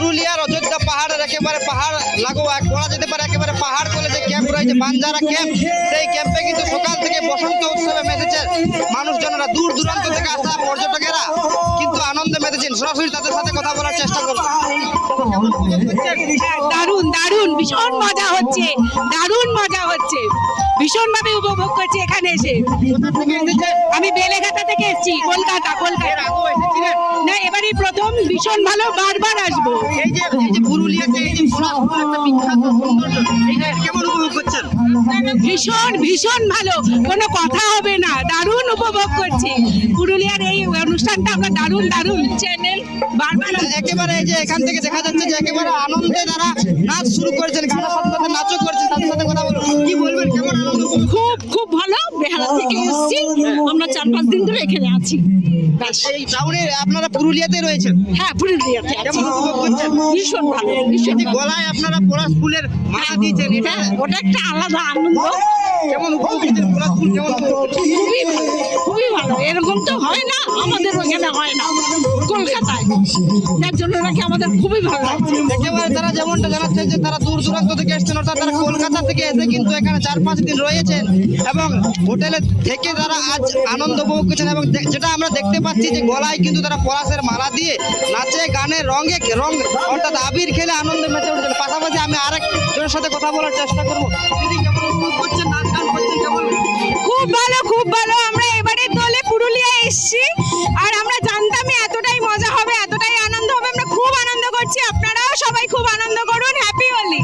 পুরুলিয়ার অযোধ্যা পাহাড়ের একেবারে পাহাড় লাগোয়া বলা যেতে পারে একেবারে পাহাড় কোলে যে ক্যাম্প রয়েছে বাঞ্জারা ক্যাম্প, সেই ক্যাম্পে কিন্তু সকাল থেকে বসন্ত উৎসবে মেতেছে মানুষজনেরা, দূর দূরান্ত থেকে আসা পর্যটকেরা কিন্তু আনন্দে মেতেছেন। সরাসরি তাদের সাথে কথা বলার চেষ্টা করবো। দারুণ দারুণ, ভীষণ মজা হচ্ছে, দারুণ মজা হচ্ছে, ভীষণ ভাবে উপভোগ করছি এখানে এসে। আমি বেলেঘাটা থেকে এসেছি, কলকাতা। না, এবারই প্রথম, ভীষণ ভালো, বারবার আসবো। এই যে পুরুলিয়াতে এই যে পলাশপুর একটা বিখ্যাত সৌন্দর্য, এইটা কেমন উপভোগ করছেন? ভীষণ ভীষণ ভালো, কোনো কথা হবে না, দারুণ উপভোগ করছি পুরুলিয়ার এই অনুষ্ঠানটা। আমরা দারুণ দারুণ চ্যানেল বারবার একেবারে এই যে এখান থেকে দেখা যাচ্ছে যে একেবারে আনন্দে তারা নাচ শুরু করেছেন, গানের সাথে সাথে নাচও করেছেন। তাদের সাথে কথা বলবো, কি বলবেন, কেমন আনন্দ? খুব খুব ভালো। বেহালা থেকে এসেছি আমরা, 4-5 দিন ধরে এখানে আছি। এই টাউনে আপনারা পুরুলিয়াতে রয়েছেন? হ্যাঁ, পুরুলিয়াতে আছি। কেমন উপভোগ করছেন? ভীষণ ভালো, ভীষণ এই যে গলায় আপনারা পলাশ ফুলের মালা দিয়েছেন, এটা ওটা একটা আলাদা আনন্দ। কেমন উপভোগ করছেন? পলাশ ফুল কেমন উপভোগ করছেন? খুবই ভালো, খুবই ভালো। এরকম তো হয় না, আমাদের ওখানে হয় না, কলকাতায়। যার জন্য নাকি আমাদের খুবই ভালো লাগছে। একেবারে তারা যেমনটা জানাচ্ছেন যে তারা দূর দূরান্ত থেকে এসেছেন, অর্থাৎ তারা কলকাতা থেকে এসে কিন্তু এখানে 4-5 দিন রয়েছেন এবং হোটেলে থেকে তারা আজ আনন্দ উপভোগ করছেন। এবং যেটা আমরা দেখতে পাচ্ছি যে গলায় কিন্তু তারা পলাশের মালা দিয়ে নাচে গানে রং অর্থাৎ আবির খেলে আনন্দে মেতে উঠেছেন। পাশাপাশি আমি আরেকজনের সাথে কথা বলার চেষ্টা করবো। দিদি, কেমন উপভোগ করছেন, নাচ গান করছেন কেমন? খুব ভালো, খুব ভালো। আমরা এবারে দলে পুরুলিয়া এসেছি, আর আমরা জানতামই এতটাই মজা হবে, এতটাই আনন্দ হবে। আমরা খুব আনন্দ করছি, আপনারাও সবাই খুব আনন্দ করুন। হ্যাপি হোলি,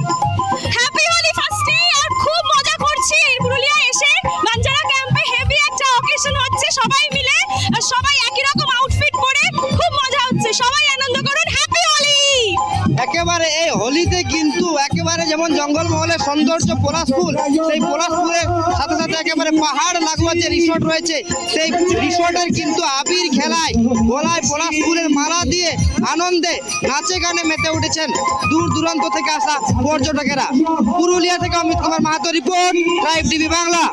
হ্যাপি হোলি ফার্স্টে। আর খুব মজা করছি এই পুরুলিয়া এসে। বাঞ্জারা ক্যাম্পে হেভি একটা অকেশন হচ্ছে, সবাই মিলে আর সবাই একই রকম আউটফিট পরে খুব মজা হচ্ছে। সবাই আনন্দ করুন, হ্যাপি হোলি। একেবারে এই হোলিতে কিন্তু একেবারে যেমন জঙ্গলমহলের সৌন্দর্য পলাশ ফুল, সেই পলাশ ফুলের সাথে সাথে একেবারে পাহাড় লাগোয়া যে রিসোর্ট রয়েছে, সেই রিসোর্টের কিন্তু আবির খেলায় গলায় পলাশ ফুলের মালা দিয়ে আনন্দে নাচে গানে মেতে উঠেছেন দূর দূরান্ত থেকে আসা পর্যটকেরা। পুরুলিয়া থেকে Amit Kumar Mahato report, tribe TV Bangla.